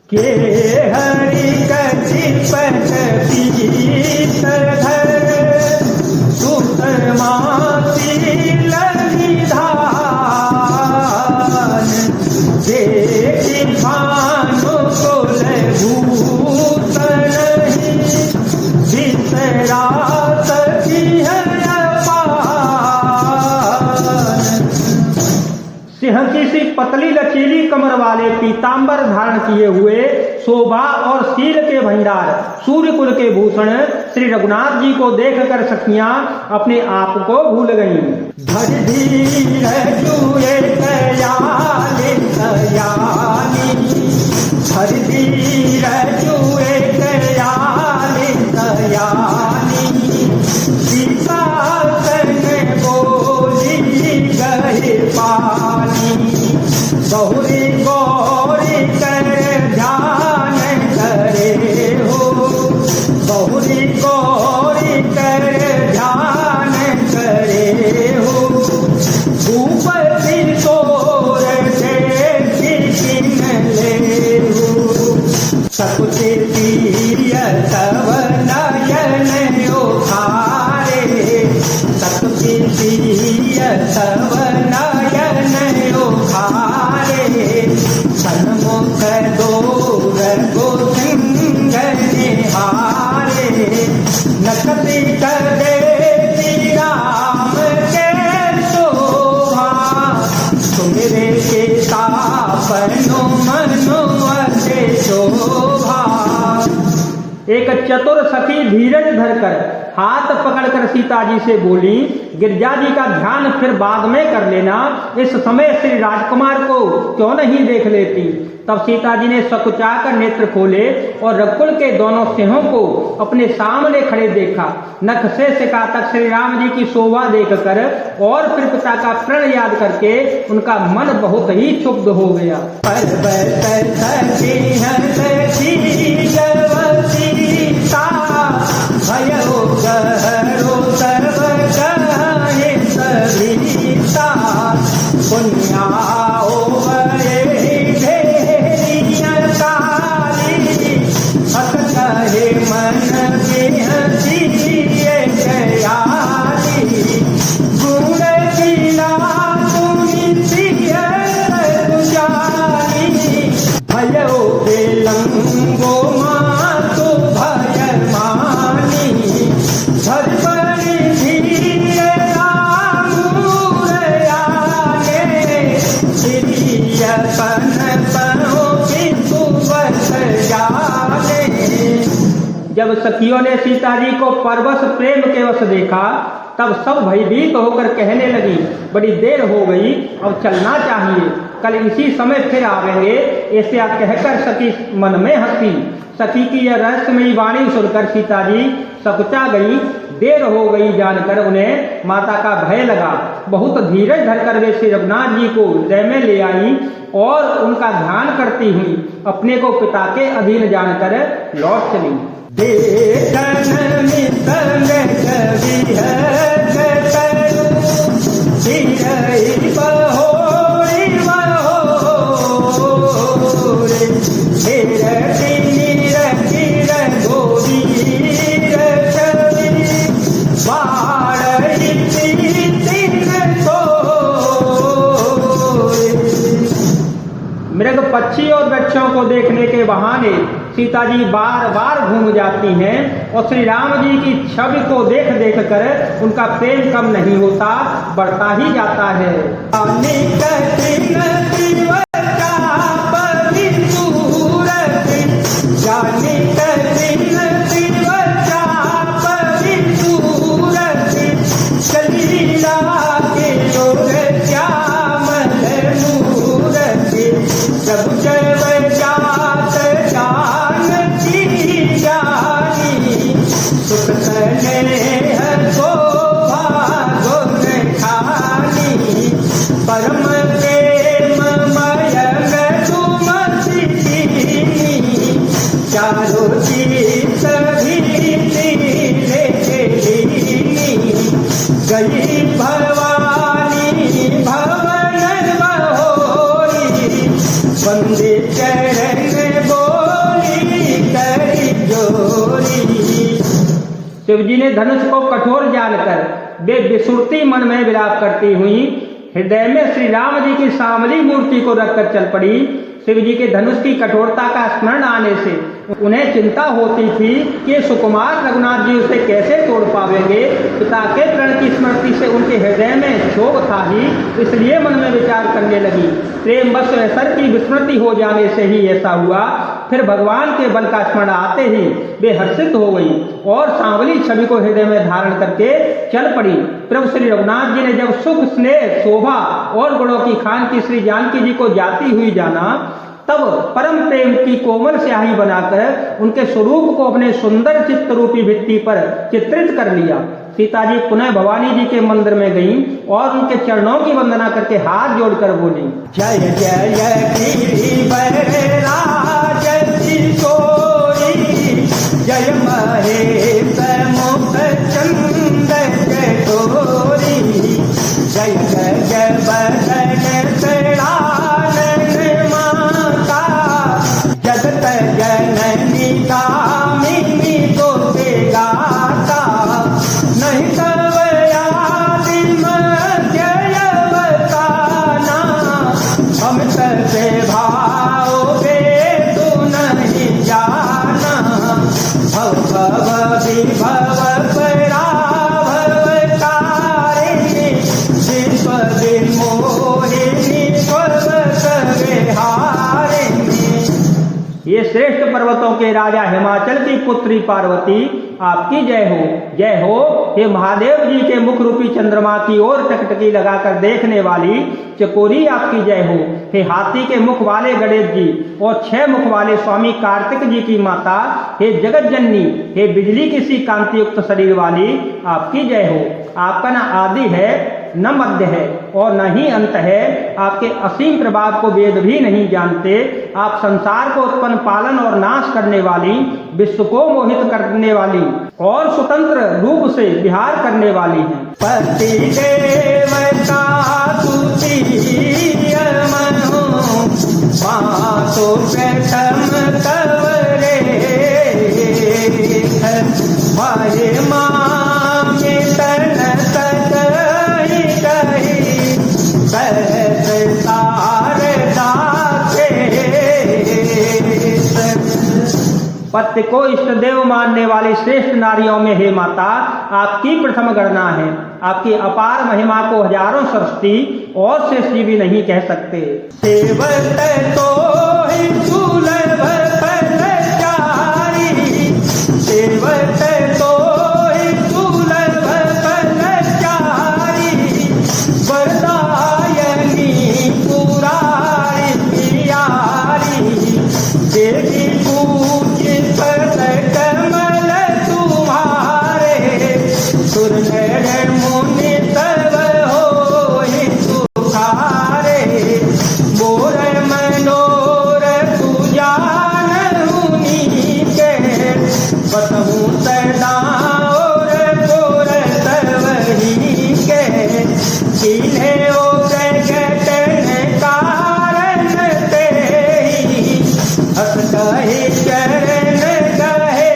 के हरि कचिपट पीतधर सुतमासी ललिधान देखि भानु कुल भूषण बिसरा सिंह की सी पतली लचीली कमर वाले पीतांबर धारण किए हुए शोभा और शील के भंडार सूर्य कुल के भूषण श्री रघुनाथ जी को देखकर सखियां अपने आप को भूल गईं। बहुरी गौरी कर ध्यान करे हो, बहुरी गौरी कर ध्यान करे हो, भूपति तोर किन ले हो, सकुचे प्रिय तव नयन उखारे, सकुचे प्रिय तव नयन उखारे, सन्मुख दूर गोसिंह निहारे, नकति करे राम के शोभा, सुमिरे के तापनो मनो अते शोभा। एक चतुर सखी धीरज धरकर हाथ पकड़कर सीता जी से बोली, गिरजा जी का ध्यान फिर बाद में कर लेना, इस समय श्री राजकुमार को क्यों नहीं देख लेती। तब सीता जी ने सकुचाकर नेत्र खोले और रघुकुल के दोनों सिंहों को अपने सामने खड़े देखा। नख से सिका तक श्री राम जी की शोभा देखकर और फिर पिता का प्रण याद करके उनका मन बहुत ही क्षुब्ध हो गया। जब सखियों ने सीता जी को परवश प्रेम के वश देखा तब सब भयभीत होकर कहने लगी, बड़ी देर हो गई, अब चलना चाहिए, कल इसी समय फिर आवेंगे। ऐसा कहकर सखी मन में हंसी। सखी की यह रहस्यमयी वाणी सुनकर सीता जी सकुचा गई। देर हो गई जानकर उन्हें माता का भय लगा। बहुत धीरज धरकर वे श्री रघुनाथ जी को हृदय में ले आई और उनका ध्यान करती हुई अपने को पिता के अधीन जानकर लौट चली। मृग पक्षी और वृक्षों को देखने के बहाने सीता जी बार बार घूम जाती हैं और श्री राम जी की छवि को देख देख कर उनका प्रेम कम नहीं होता, बढ़ता ही जाता है। परम प्रेम मय सुमति चारों चीज गई भवानी भवन बहोरी, वंदे चरण बोल शिवजी ने धनुष को कठोर जानकर वे विसुरती मन में विलाप करती हुई हृदय में श्री राम जी की सांवली मूर्ति को रखकर चल पड़ी। शिव जी के धनुष की कठोरता का स्मरण आने से उन्हें चिंता होती थी कि सुकुमार रघुनाथ जी उसे कैसे तोड़ पावेंगे। पिता के प्रण की स्मृति से उनके हृदय में क्षोभ था ही, इसलिए मन में विचार करने लगी। प्रेम बस सर की विस्मृति हो जाने से ही ऐसा हुआ। फिर भगवान के बल का स्मरण आते ही वे हर्षित हो गई और सांवली छवि को हृदय में धारण करके चल पड़ी। प्रभु श्री रघुनाथ जी ने जब सुख, स्नेह, शोभा और गुणों की खान की श्री जानकी जी को जाती हुई जाना, तब परम प्रेम की कोमल स्याही बनाकर उनके स्वरूप को अपने सुंदर चित्त रूपी भित्ति पर चित्रित कर लिया। सीता जी पुनः भवानी जी के मंदिर में गईं और उनके चरणों की वंदना करके हाथ जोड़कर बोली, जय जय गिरिवरराज किशोरी, जय महेश मुख चंद कटोरी, जय जय बदन जगत जननी कामिनी को से गाता, नहीं तब आदिम जय बताना, हम सबसे भाओगे तू नहीं जाना, भव भव विभव पराभव तारिणी, विश्व विमोहिनी पर्वत विहारिणी। ये श्रेष्ठ पर्वतों के राजा हिमाचल की पुत्री पार्वती आपकी जय हो, जय हो। हे महादेव जी के मुख रूपी चंद्रमा की ओर टकटकी लगाकर देखने वाली चकोरी आपकी जय हो। हे हाथी के मुख वाले गणेश जी और 6 मुख वाले स्वामी कार्तिक जी की माता, हे जगत जननी, हे बिजली की सी कांति युक्त शरीर वाली आपकी जय हो। आपका न आदि है, न मध्य है और न ही अंत है। आपके असीम प्रभाव को वेद भी नहीं जानते। आप संसार को उत्पन्न, पालन और नाश करने वाली, विश्व को मोहित करने वाली और स्वतंत्र रूप से विहार करने वाली हैं। पति देवता तुतीय मनो, मातो प्रथम तवरे, माये मामे तन तकहि कहि, सहस्तार दासे। पति को इष्ट देव मानने वाली श्रेष्ठ नारियों में हे माता आपकी प्रथम गणना है। आपकी अपार महिमा को हजारों सरस्वती और श्रेष्ठ जी भी नहीं कह सकते। सेवत तो ही सुलभ फलचारी, सेवत तो ही सुलभ फलचारी, वरदायनी पुरारी प्यारी, देवी पूजित कमल तुम्हारे, सुर नर मुनि तब होहि पुकारे, मोर मनोरथ जानहुनि के, बतहु सदा और तोर तवहि के, किन्हे ओ प्रगटन कारण तेहि, हस कहि चरण कहे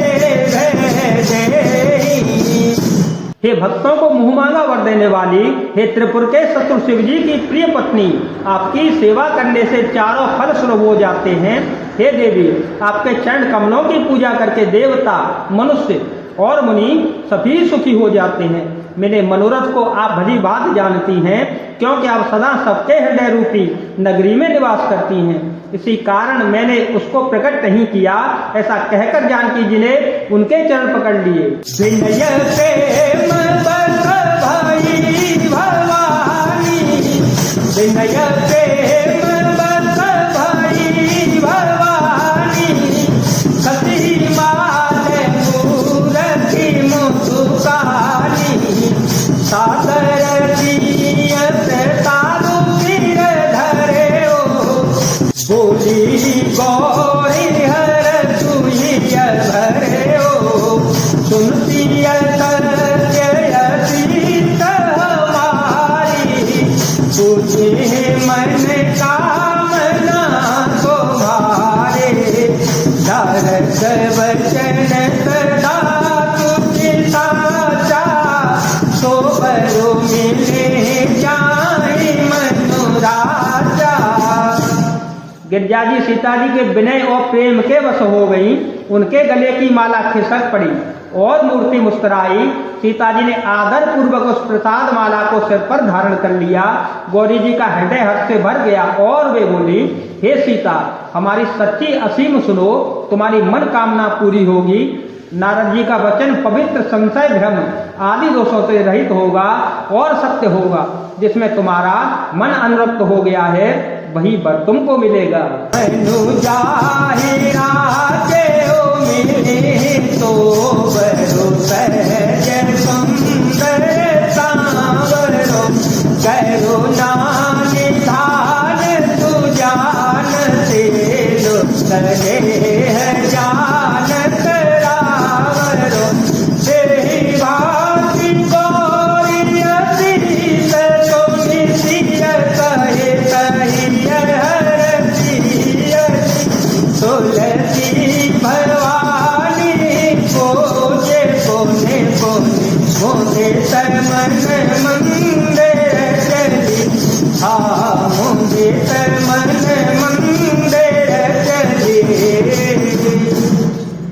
भेदेहि। हे भक्तों को मुँह मांगा वर देने वाली, हे त्रिपुर के शत्रु शिव जी की प्रिय पत्नी, आपकी सेवा करने से चारों फल सुलभ हो जाते हैं। हे देवी, आपके चरण कमलों की पूजा करके देवता, मनुष्य और मुनि सभी सुखी हो जाते हैं। मेरे मनोरथ को आप भली बात जानती हैं, क्योंकि आप सदा सबके हृदय रूपी नगरी में निवास करती हैं। इसी कारण मैंने उसको प्रकट नहीं किया। ऐसा कहकर जानकी जी ने उनके चरण पकड़ लिए। विनय प्रेम बस भई भवानी, विनय प्रेम बस भई भवानी, सती माल मूरति मुसुकानी, सादर जियत तारु सिर धरे ओ, बोली गौरी हर तुहिय भरे ओ, सुनती सीत हमारी, तुझे मन कामना तुम्हारे, दरस वचन सदा तुझ गिरिजा जी सीता जी के विनय और प्रेम के वश हो गई। उनके गले की माला खिसक पड़ी और मूर्ति मुस्कुराई। सीता जी ने आदर पूर्वक उस प्रसाद माला को सिर पर धारण कर लिया। गौरी जी का हृदय हर्ष से भर गया और वे बोली, हे सीता, हमारी सच्ची असीम सुनो, तुम्हारी मन कामना पूरी होगी। नारद जी का वचन पवित्र, संशय भ्रम आदि दोषों से रहित होगा और सत्य होगा। जिसमें तुम्हारा मन अनुरक्त हो गया है वही वर तुमको मिलेगा। तो बरो सहज सुंदर सांवरो, करुणा निधान सुजान से स्नेह जानत रावरो, तेहि भांति गौरी असीस तुमि सिय कहे तहि हरति तुलसी भवानी पूजे पुण्य पुण्य मुझे तन मन मंदिर चली, हाँ मुझे तन मन मंदिर चली।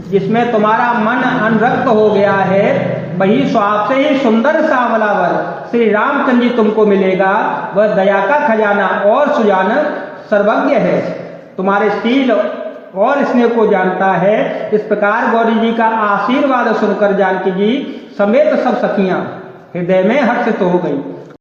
जिसमें तुम्हारा मन अनुरक्त हो गया है वही स्वाप से ही सुंदर सांवला वर श्री रामचंद्र जी तुमको मिलेगा। वह दया का खजाना और सुजान सर्वज्ञ है, तुम्हारे शील और स्नेह को जानता है। इस प्रकार गौरी जी का आशीर्वाद सुनकर जानकी जी समेत सब सखियां हृदय में हर्षित हो गई।